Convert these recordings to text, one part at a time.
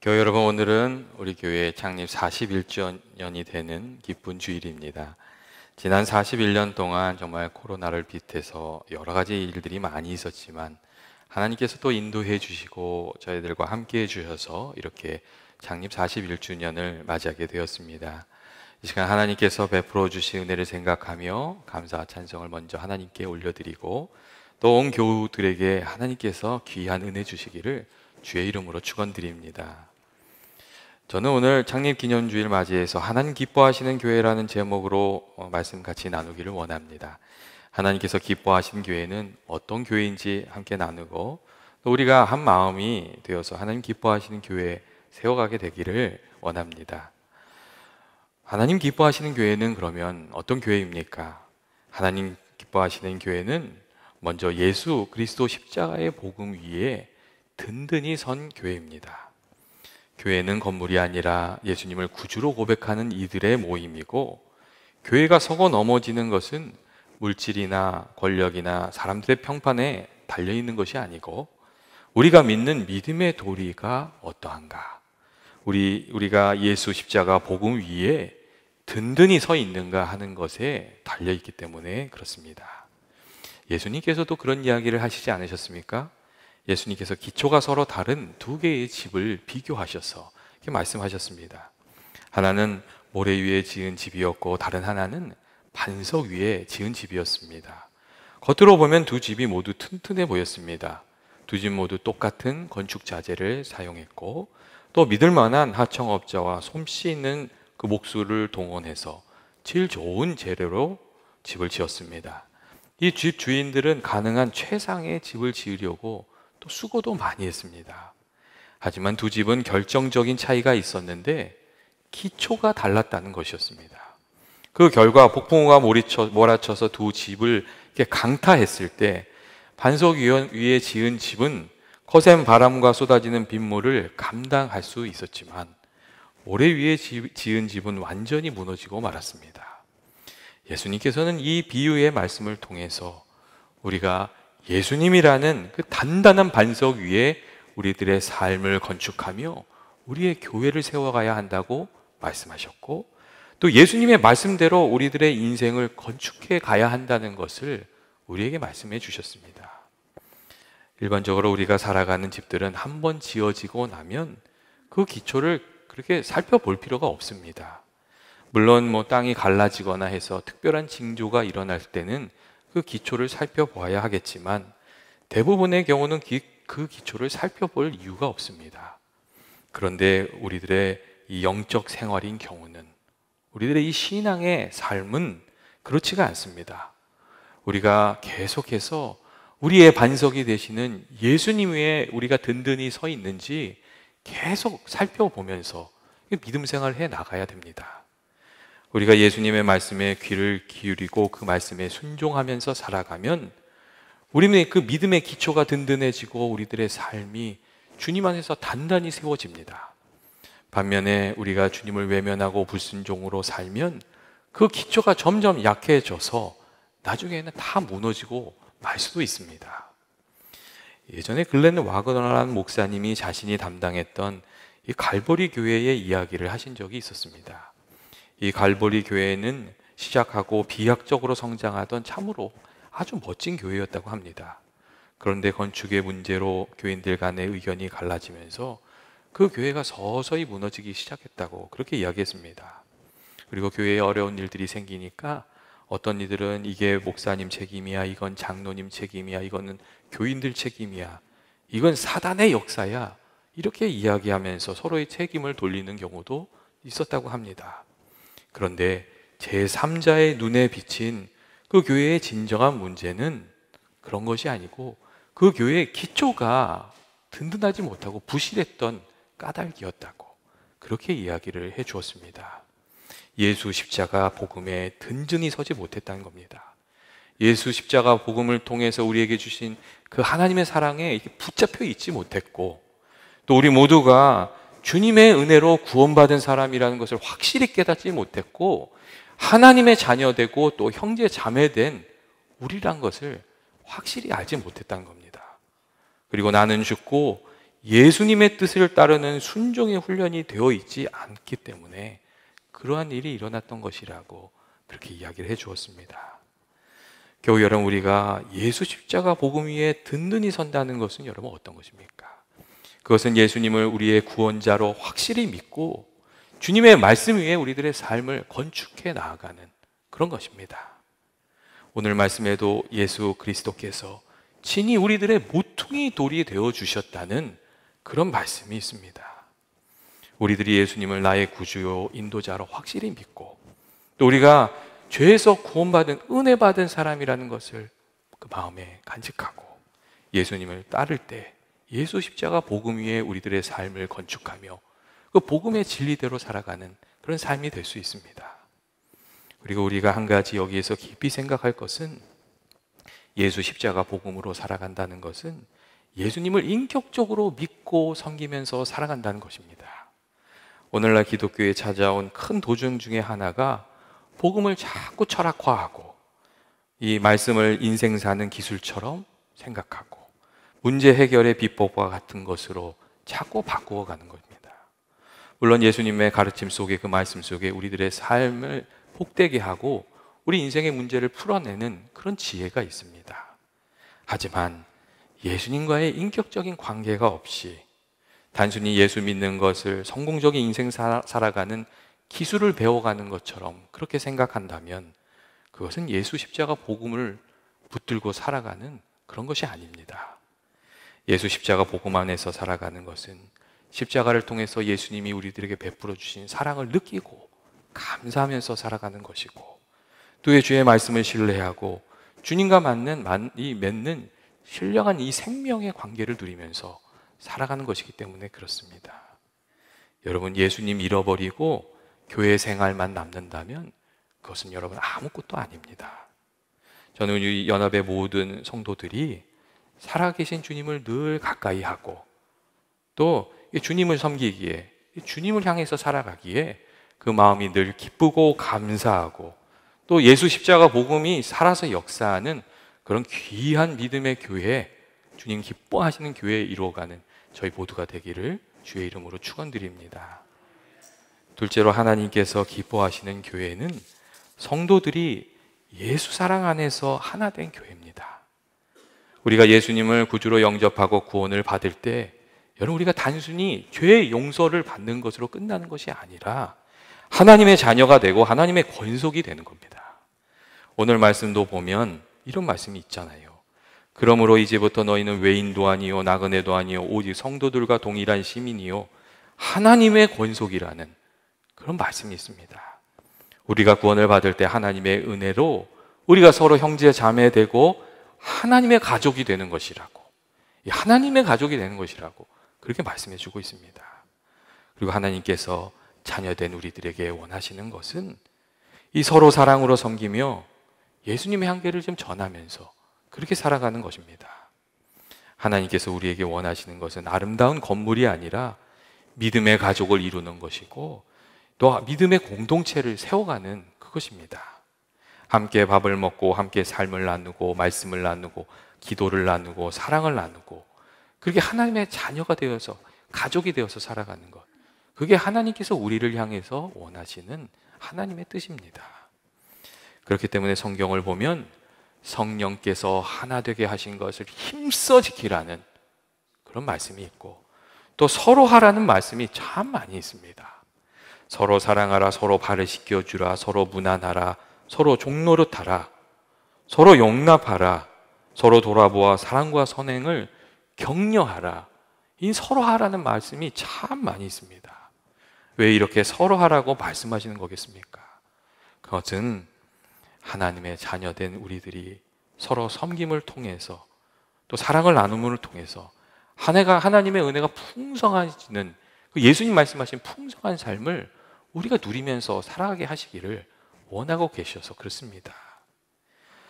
교회 여러분, 오늘은 우리 교회 창립 41주년이 되는 기쁜 주일입니다. 지난 41년 동안 정말 코로나를 비롯해서 여러 가지 일들이 많이 있었지만 하나님께서 또 인도해 주시고 저희들과 함께 해 주셔서 이렇게 창립 41주년을 맞이하게 되었습니다. 이 시간 하나님께서 베풀어 주신 은혜를 생각하며 감사와 찬송을 먼저 하나님께 올려드리고 또 온 교우들에게 하나님께서 귀한 은혜 주시기를 주의 이름으로 축원드립니다. 저는 오늘 창립기념주일 맞이해서 하나님 기뻐하시는 교회라는 제목으로 말씀 같이 나누기를 원합니다. 하나님께서 기뻐하시는 교회는 어떤 교회인지 함께 나누고 또 우리가 한 마음이 되어서 하나님 기뻐하시는 교회 세워가게 되기를 원합니다. 하나님 기뻐하시는 교회는 그러면 어떤 교회입니까? 하나님 기뻐하시는 교회는 먼저 예수 그리스도 십자가의 복음 위에 든든히 선 교회입니다. 교회는 건물이 아니라 예수님을 구주로 고백하는 이들의 모임이고, 교회가 서고 넘어지는 것은 물질이나 권력이나 사람들의 평판에 달려있는 것이 아니고 우리가 믿는 믿음의 도리가 어떠한가, 우리가 예수 십자가 복음 위에 든든히 서 있는가 하는 것에 달려있기 때문에 그렇습니다. 예수님께서도 그런 이야기를 하시지 않으셨습니까? 예수님께서 기초가 서로 다른 두 개의 집을 비교하셔서 이렇게 말씀하셨습니다. 하나는 모래 위에 지은 집이었고 다른 하나는 반석 위에 지은 집이었습니다. 겉으로 보면 두 집이 모두 튼튼해 보였습니다. 두 집 모두 똑같은 건축 자재를 사용했고 또 믿을 만한 하청업자와 솜씨 있는 그 목수를 동원해서 제일 좋은 재료로 집을 지었습니다. 이 집 주인들은 가능한 최상의 집을 지으려고 또 수고도 많이 했습니다. 하지만 두 집은 결정적인 차이가 있었는데 기초가 달랐다는 것이었습니다. 그 결과 폭풍우가 몰아쳐서 두 집을 이렇게 강타했을 때 반석 위에 지은 집은 거센 바람과 쏟아지는 빗물을 감당할 수 있었지만 모래 위에 지은 집은 완전히 무너지고 말았습니다. 예수님께서는 이 비유의 말씀을 통해서 우리가 예수님이라는 그 단단한 반석 위에 우리들의 삶을 건축하며 우리의 교회를 세워가야 한다고 말씀하셨고, 또 예수님의 말씀대로 우리들의 인생을 건축해 가야 한다는 것을 우리에게 말씀해 주셨습니다. 일반적으로 우리가 살아가는 집들은 한번 지어지고 나면 그 기초를 그렇게 살펴볼 필요가 없습니다. 물론 땅이 갈라지거나 해서 특별한 징조가 일어날 때는 그 기초를 살펴봐야 하겠지만 대부분의 경우는 그 기초를 살펴볼 이유가 없습니다. 그런데 우리들의 이 영적 생활인 경우는, 우리들의 이 신앙의 삶은 그렇지가 않습니다. 우리가 계속해서 우리의 반석이 되시는 예수님 위에 우리가 든든히 서 있는지 계속 살펴보면서 믿음 생활을 해 나가야 됩니다. 우리가 예수님의 말씀에 귀를 기울이고 그 말씀에 순종하면서 살아가면 우리는 그 믿음의 기초가 든든해지고 우리들의 삶이 주님 안에서 단단히 세워집니다. 반면에 우리가 주님을 외면하고 불순종으로 살면 그 기초가 점점 약해져서 나중에는 다 무너지고 말 수도 있습니다. 예전에 글렌 와그너라는 목사님이 자신이 담당했던 이 갈보리 교회의 이야기를 하신 적이 있었습니다. 이 갈보리 교회는 시작하고 비약적으로 성장하던 참으로 아주 멋진 교회였다고 합니다. 그런데 건축의 문제로 교인들 간의 의견이 갈라지면서 그 교회가 서서히 무너지기 시작했다고 그렇게 이야기했습니다. 그리고 교회에 어려운 일들이 생기니까 어떤 이들은 이게 목사님 책임이야, 이건 장로님 책임이야, 이거는 교인들 책임이야, 이건 사단의 역사야, 이렇게 이야기하면서 서로의 책임을 돌리는 경우도 있었다고 합니다. 그런데 제3자의 눈에 비친 그 교회의 진정한 문제는 그런 것이 아니고 그 교회의 기초가 든든하지 못하고 부실했던 까닭이었다고 그렇게 이야기를 해 주었습니다. 예수 십자가 복음에 든든히 서지 못했다는 겁니다. 예수 십자가 복음을 통해서 우리에게 주신 그 하나님의 사랑에 붙잡혀 있지 못했고, 또 우리 모두가 주님의 은혜로 구원받은 사람이라는 것을 확실히 깨닫지 못했고, 하나님의 자녀되고 또 형제 자매된 우리란 것을 확실히 알지 못했다는 겁니다. 그리고 나는 죽고 예수님의 뜻을 따르는 순종의 훈련이 되어 있지 않기 때문에 그러한 일이 일어났던 것이라고 그렇게 이야기를 해 주었습니다. 겨우 여러분, 우리가 예수 십자가 복음 위에 든든히 선다는 것은 여러분 어떤 것입니까? 그것은 예수님을 우리의 구원자로 확실히 믿고 주님의 말씀 위에 우리들의 삶을 건축해 나아가는 그런 것입니다. 오늘 말씀에도 예수 그리스도께서 친히 우리들의 모퉁이 돌이 되어 주셨다는 그런 말씀이 있습니다. 우리들이 예수님을 나의 구주요 인도자로 확실히 믿고 또 우리가 죄에서 구원받은 은혜 받은 사람이라는 것을 그 마음에 간직하고 예수님을 따를 때 예수 십자가 복음 위에 우리들의 삶을 건축하며 그 복음의 진리대로 살아가는 그런 삶이 될 수 있습니다. 그리고 우리가 한 가지 여기에서 깊이 생각할 것은 예수 십자가 복음으로 살아간다는 것은 예수님을 인격적으로 믿고 섬기면서 살아간다는 것입니다. 오늘날 기독교에 찾아온 큰 도전 중에 하나가 복음을 자꾸 철학화하고 이 말씀을 인생 사는 기술처럼 생각하고 문제 해결의 비법과 같은 것으로 자꾸 바꾸어 가는 겁니다. 물론 예수님의 가르침 속에 그 말씀 속에 우리들의 삶을 복되게 하고 우리 인생의 문제를 풀어내는 그런 지혜가 있습니다. 하지만 예수님과의 인격적인 관계가 없이 단순히 예수 믿는 것을 성공적인 인생 살아가는 기술을 배워가는 것처럼 그렇게 생각한다면 그것은 예수 십자가 복음을 붙들고 살아가는 그런 것이 아닙니다. 예수 십자가 복음 안에서 살아가는 것은 십자가를 통해서 예수님이 우리들에게 베풀어 주신 사랑을 느끼고 감사하면서 살아가는 것이고 또 주의 말씀을 신뢰하고 주님과 맺는 신령한 이 생명의 관계를 누리면서 살아가는 것이기 때문에 그렇습니다. 여러분, 예수님 잃어버리고 교회 생활만 남는다면 그것은 여러분 아무것도 아닙니다. 저는 이 연합의 모든 성도들이 살아계신 주님을 늘 가까이 하고 또 주님을 섬기기에 주님을 향해서 살아가기에 그 마음이 늘 기쁘고 감사하고 또 예수 십자가 복음이 살아서 역사하는 그런 귀한 믿음의 교회, 주님 기뻐하시는 교회에 이루어가는 저희 모두가 되기를 주의 이름으로 축원드립니다. 둘째로 하나님께서 기뻐하시는 교회는 성도들이 예수 사랑 안에서 하나 된 교회입니다. 우리가 예수님을 구주로 영접하고 구원을 받을 때 여러분, 우리가 단순히 죄의 용서를 받는 것으로 끝나는 것이 아니라 하나님의 자녀가 되고 하나님의 권속이 되는 겁니다. 오늘 말씀도 보면 이런 말씀이 있잖아요. 그러므로 이제부터 너희는 외인도 아니요 나그네도 아니요 오직 성도들과 동일한 시민이요 하나님의 권속이라는 그런 말씀이 있습니다. 우리가 구원을 받을 때 하나님의 은혜로 우리가 서로 형제 자매 되고 하나님의 가족이 되는 것이라고, 하나님의 가족이 되는 것이라고 그렇게 말씀해 주고 있습니다. 그리고 하나님께서 자녀된 우리들에게 원하시는 것은 이 서로 사랑으로 섬기며 예수님의 향기를 좀 전하면서 그렇게 살아가는 것입니다. 하나님께서 우리에게 원하시는 것은 아름다운 건물이 아니라 믿음의 가족을 이루는 것이고 또 믿음의 공동체를 세워가는 그것입니다. 함께 밥을 먹고 함께 삶을 나누고 말씀을 나누고 기도를 나누고 사랑을 나누고 그렇게 하나님의 자녀가 되어서 가족이 되어서 살아가는 것, 그게 하나님께서 우리를 향해서 원하시는 하나님의 뜻입니다. 그렇기 때문에 성경을 보면 성령께서 하나 되게 하신 것을 힘써 지키라는 그런 말씀이 있고 또 서로 하라는 말씀이 참 많이 있습니다. 서로 사랑하라, 서로 발을 씻겨주라, 서로 무난하라, 서로 종노릇하라, 서로 용납하라, 서로 돌아보아 사랑과 선행을 격려하라. 이 서로 하라는 말씀이 참 많이 있습니다. 왜 이렇게 서로 하라고 말씀하시는 거겠습니까? 그것은 하나님의 자녀된 우리들이 서로 섬김을 통해서 또 사랑을 나눔을 통해서 하나님의 은혜가 풍성해지는 예수님 말씀하신 풍성한 삶을 우리가 누리면서 살아가게 하시기를 원하고 계셔서 그렇습니다.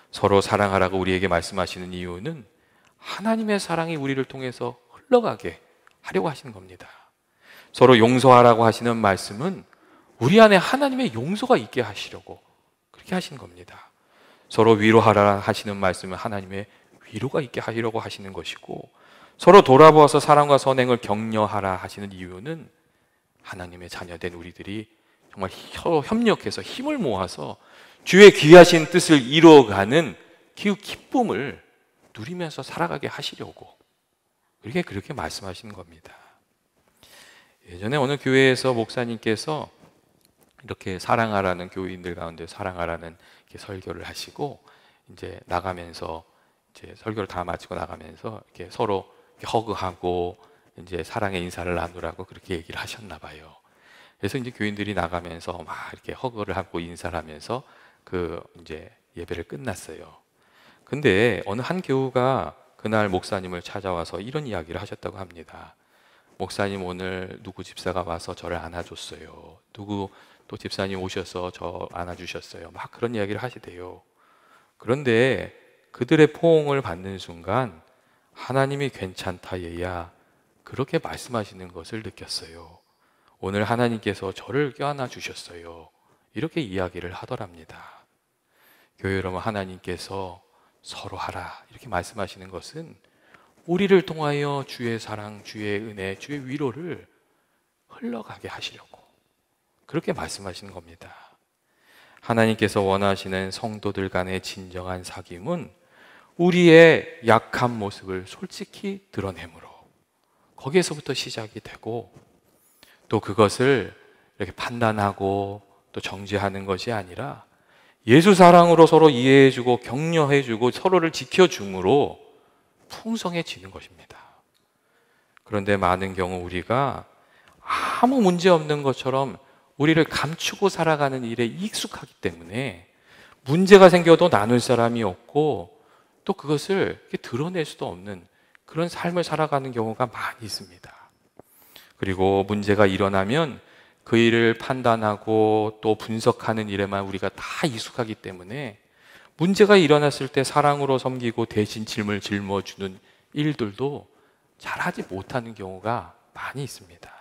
서로 사랑하라고 우리에게 말씀하시는 이유는 하나님의 사랑이 우리를 통해서 흘러가게 하려고 하시는 겁니다. 서로 용서하라고 하시는 말씀은 우리 안에 하나님의 용서가 있게 하시려고 그렇게 하시는 겁니다. 서로 위로하라 하시는 말씀은 하나님의 위로가 있게 하려고 하시는 것이고 서로 돌아보아서 사랑과 선행을 격려하라 하시는 이유는 하나님의 자녀된 우리들이 정말 협력해서 힘을 모아서 주의 귀하신 뜻을 이루어가는 그 기쁨을 누리면서 살아가게 하시려고 그렇게 말씀하시는 겁니다. 예전에 어느 교회에서 목사님께서 이렇게 사랑하라는, 교인들 가운데 사랑하라는 이렇게 설교를 하시고 이제 나가면서 이제 설교를 다 마치고 나가면서 이렇게 서로 이렇게 허그하고 이제 사랑의 인사를 나누라고 그렇게 얘기를 하셨나 봐요. 그래서 이제 교인들이 나가면서 막 이렇게 허그를 하고 인사를 하면서 그 이제 예배를 끝났어요. 근데 어느 한 교우가 그날 목사님을 찾아와서 이런 이야기를 하셨다고 합니다. 목사님, 오늘 누구 집사가 와서 저를 안아줬어요. 누구 또 집사님 오셔서 저 안아주셨어요. 막 그런 이야기를 하시대요. 그런데 그들의 포옹을 받는 순간 하나님이 괜찮다 얘야, 그렇게 말씀하시는 것을 느꼈어요. 오늘 하나님께서 저를 껴안아 주셨어요. 이렇게 이야기를 하더랍니다. 교회 여러분, 하나님께서 서로 하라 이렇게 말씀하시는 것은 우리를 통하여 주의 사랑, 주의 은혜, 주의 위로를 흘러가게 하시려고 그렇게 말씀하시는 겁니다. 하나님께서 원하시는 성도들 간의 진정한 사귐은 우리의 약한 모습을 솔직히 드러내므로 거기에서부터 시작이 되고, 또 그것을 이렇게 판단하고 또 정죄하는 것이 아니라 예수 사랑으로 서로 이해해주고 격려해주고 서로를 지켜줌으로 풍성해지는 것입니다. 그런데 많은 경우 우리가 아무 문제 없는 것처럼 우리를 감추고 살아가는 일에 익숙하기 때문에 문제가 생겨도 나눌 사람이 없고 또 그것을 이렇게 드러낼 수도 없는 그런 삶을 살아가는 경우가 많이 있습니다. 그리고 문제가 일어나면 그 일을 판단하고 또 분석하는 일에만 우리가 다 익숙하기 때문에 문제가 일어났을 때 사랑으로 섬기고 대신 짐을 짊어주는 일들도 잘하지 못하는 경우가 많이 있습니다.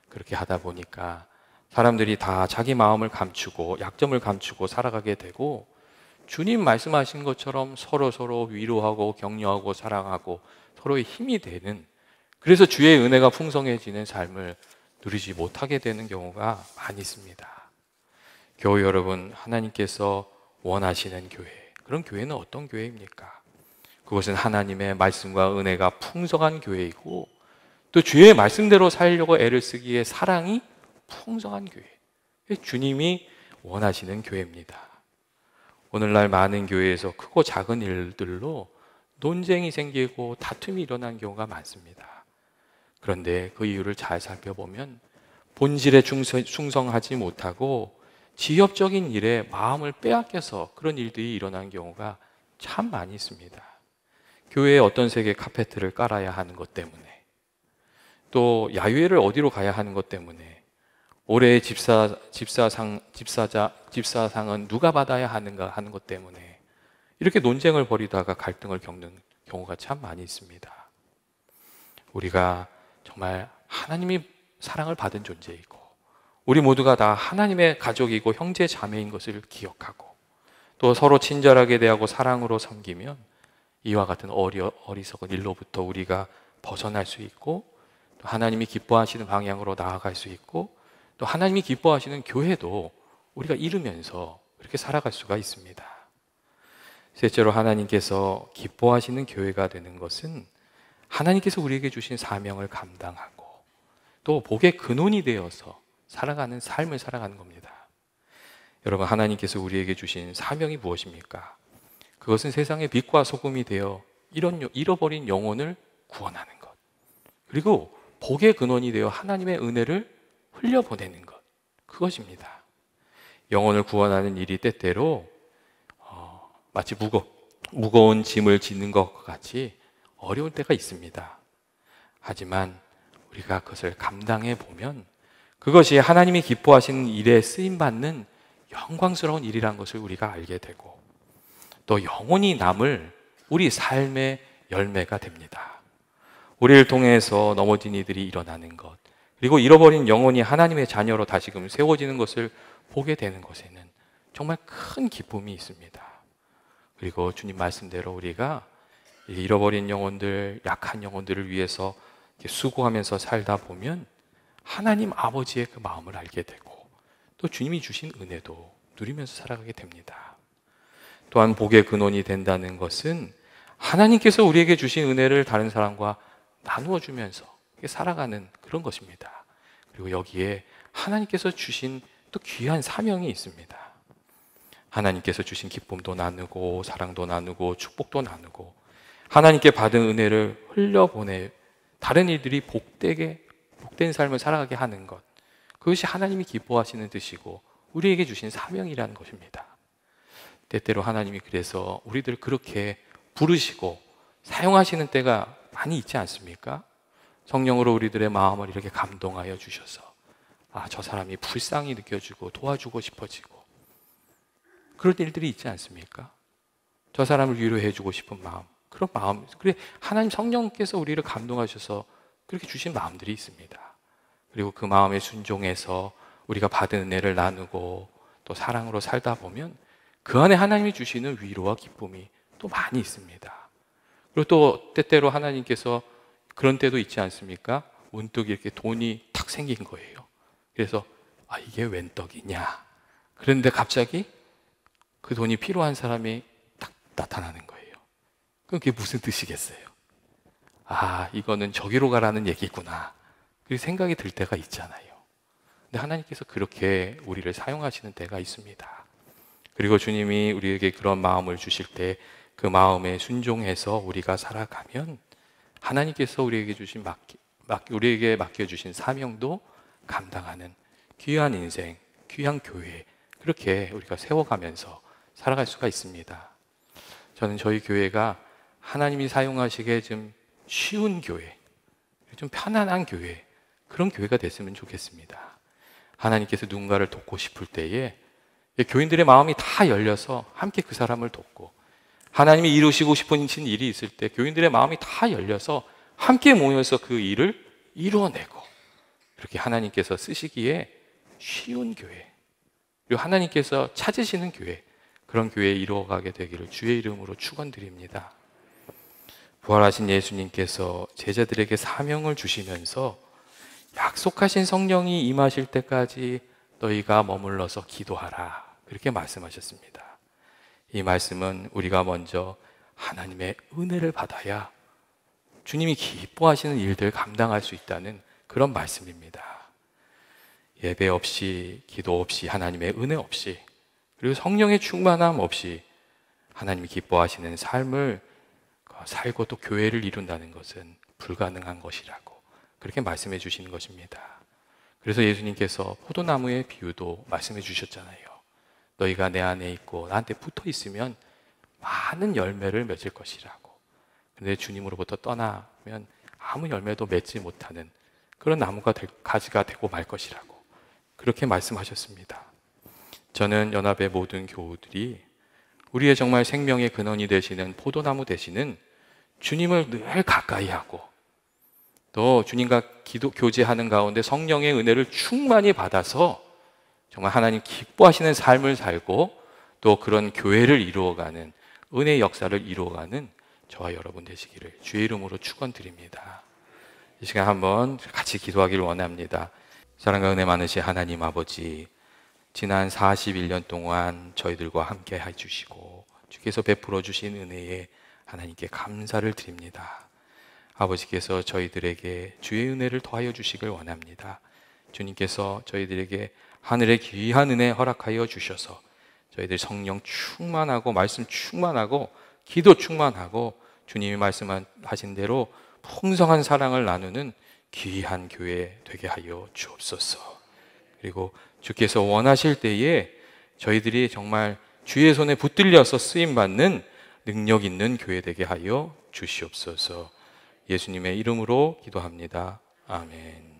그렇게 하다 보니까 사람들이 다 자기 마음을 감추고 약점을 감추고 살아가게 되고, 주님 말씀하신 것처럼 서로 위로하고 격려하고 사랑하고 서로의 힘이 되는, 그래서 주의 은혜가 풍성해지는 삶을 누리지 못하게 되는 경우가 많이 있습니다. 교회 여러분, 하나님께서 원하시는 교회, 그런 교회는 어떤 교회입니까? 그것은 하나님의 말씀과 은혜가 풍성한 교회이고 또 주의 말씀대로 살려고 애를 쓰기에 사랑이 풍성한 교회, 주님이 원하시는 교회입니다. 오늘날 많은 교회에서 크고 작은 일들로 논쟁이 생기고 다툼이 일어나는 경우가 많습니다. 그런데 그 이유를 잘 살펴보면 본질에 충성하지 못하고 지엽적인 일에 마음을 빼앗겨서 그런 일들이 일어나는 경우가 참 많이 있습니다. 교회에 어떤 색의 카페트를 깔아야 하는 것 때문에, 또 야유회를 어디로 가야 하는 것 때문에, 올해의 집사상은 누가 받아야 하는가 하는 것 때문에 이렇게 논쟁을 벌이다가 갈등을 겪는 경우가 참 많이 있습니다. 우리가 정말 하나님이 사랑을 받은 존재이고 우리 모두가 다 하나님의 가족이고 형제 자매인 것을 기억하고 또 서로 친절하게 대하고 사랑으로 섬기면 이와 같은 어리석은 일로부터 우리가 벗어날 수 있고, 또 하나님이 기뻐하시는 방향으로 나아갈 수 있고, 또 하나님이 기뻐하시는 교회도 우리가 이루면서 그렇게 살아갈 수가 있습니다. 셋째로, 하나님께서 기뻐하시는 교회가 되는 것은 하나님께서 우리에게 주신 사명을 감당하고 또 복의 근원이 되어서 살아가는 삶을 살아가는 겁니다. 여러분, 하나님께서 우리에게 주신 사명이 무엇입니까? 그것은 세상의 빛과 소금이 되어 잃어버린 영혼을 구원하는 것, 그리고 복의 근원이 되어 하나님의 은혜를 흘려보내는 것, 그것입니다. 영혼을 구원하는 일이 때때로 마치 무거운 짐을 짓는 것과 같이 어려울 때가 있습니다. 하지만 우리가 그것을 감당해 보면 그것이 하나님이 기뻐하시는 일에 쓰임받는 영광스러운 일이라는 것을 우리가 알게 되고, 또 영원히 남을 우리 삶의 열매가 됩니다. 우리를 통해서 넘어진 이들이 일어나는 것, 그리고 잃어버린 영혼이 하나님의 자녀로 다시금 세워지는 것을 보게 되는 것에는 정말 큰 기쁨이 있습니다. 그리고 주님 말씀대로 우리가 잃어버린 영혼들, 약한 영혼들을 위해서 이렇게 수고하면서 살다 보면 하나님 아버지의 그 마음을 알게 되고 또 주님이 주신 은혜도 누리면서 살아가게 됩니다. 또한 복의 근원이 된다는 것은 하나님께서 우리에게 주신 은혜를 다른 사람과 나누어 주면서 살아가는 그런 것입니다. 그리고 여기에 하나님께서 주신 또 귀한 사명이 있습니다. 하나님께서 주신 기쁨도 나누고 사랑도 나누고 축복도 나누고 하나님께 받은 은혜를 흘려보내 다른 이들이 복된 삶을 살아가게 하는 것, 그것이 하나님이 기뻐하시는 뜻이고 우리에게 주신 사명이라는 것입니다. 때때로 하나님이 그래서 우리들 그렇게 부르시고 사용하시는 때가 많이 있지 않습니까? 성령으로 우리들의 마음을 이렇게 감동하여 주셔서 저 사람이 불쌍히 느껴지고 도와주고 싶어지고 그런 일들이 있지 않습니까? 저 사람을 위로해 주고 싶은 마음, 그런 마음, 그래 하나님 성령께서 우리를 감동하셔서 그렇게 주신 마음들이 있습니다. 그리고 그 마음에 순종해서 우리가 받은 은혜를 나누고 또 사랑으로 살다 보면 그 안에 하나님이 주시는 위로와 기쁨이 또 많이 있습니다. 그리고 또 때때로 하나님께서 그런 때도 있지 않습니까? 문득 이렇게 돈이 탁 생긴 거예요. 그래서 이게 웬 떡이냐? 그런데 갑자기 그 돈이 필요한 사람이 딱 나타나는 거예요. 그럼 그게 무슨 뜻이겠어요? 이거는 저기로 가라는 얘기구나. 그렇게 생각이 들 때가 있잖아요. 근데 하나님께서 그렇게 우리를 사용하시는 때가 있습니다. 그리고 주님이 우리에게 그런 마음을 주실 때 그 마음에 순종해서 우리가 살아가면 하나님께서 우리에게 맡겨주신 사명도 감당하는 귀한 인생, 귀한 교회, 그렇게 우리가 세워가면서 살아갈 수가 있습니다. 저는 저희 교회가 하나님이 사용하시기에 좀 쉬운 교회, 좀 편안한 교회, 그런 교회가 됐으면 좋겠습니다. 하나님께서 누군가를 돕고 싶을 때에 교인들의 마음이 다 열려서 함께 그 사람을 돕고, 하나님이 이루시고 싶으신 일이 있을 때 교인들의 마음이 다 열려서 함께 모여서 그 일을 이루어내고, 그렇게 하나님께서 쓰시기에 쉬운 교회, 그리고 하나님께서 찾으시는 교회, 그런 교회에 이루어가게 되기를 주의 이름으로 축원드립니다. 부활하신 예수님께서 제자들에게 사명을 주시면서 약속하신 성령이 임하실 때까지 너희가 머물러서 기도하라, 그렇게 말씀하셨습니다. 이 말씀은 우리가 먼저 하나님의 은혜를 받아야 주님이 기뻐하시는 일들을 감당할 수 있다는 그런 말씀입니다. 예배 없이, 기도 없이, 하나님의 은혜 없이, 그리고 성령의 충만함 없이 하나님이 기뻐하시는 삶을 살고 또 교회를 이룬다는 것은 불가능한 것이라고 그렇게 말씀해 주시는 것입니다. 그래서 예수님께서 포도나무의 비유도 말씀해 주셨잖아요. 너희가 내 안에 있고 나한테 붙어 있으면 많은 열매를 맺을 것이라고. 그런데 주님으로부터 떠나면 아무 열매도 맺지 못하는 그런 가지가 되고 말 것이라고 그렇게 말씀하셨습니다. 저는 연합의 모든 교우들이 우리의 정말 생명의 근원이 되시는 포도나무 되시는 주님을 늘 가까이 하고, 또 주님과 교제하는 가운데 성령의 은혜를 충만히 받아서 정말 하나님 기뻐하시는 삶을 살고 또 그런 교회를 이루어가는, 은혜의 역사를 이루어가는 저와 여러분 되시기를 주의 이름으로 축원드립니다. 이 시간 한번 같이 기도하기를 원합니다. 사랑과 은혜 많으신 하나님 아버지, 지난 41년 동안 저희들과 함께 해주시고 주께서 베풀어 주신 은혜에 하나님께 감사를 드립니다. 아버지께서 저희들에게 주의 은혜를 더하여 주시길 원합니다. 주님께서 저희들에게 하늘의 귀한 은혜 허락하여 주셔서 저희들 성령 충만하고 말씀 충만하고 기도 충만하고 주님이 말씀하신 대로 풍성한 사랑을 나누는 귀한 교회 되게 하여 주옵소서. 그리고 주께서 원하실 때에 저희들이 정말 주의 손에 붙들려서 쓰임받는 능력 있는 교회 되게 하여 주시옵소서. 예수님의 이름으로 기도합니다. 아멘.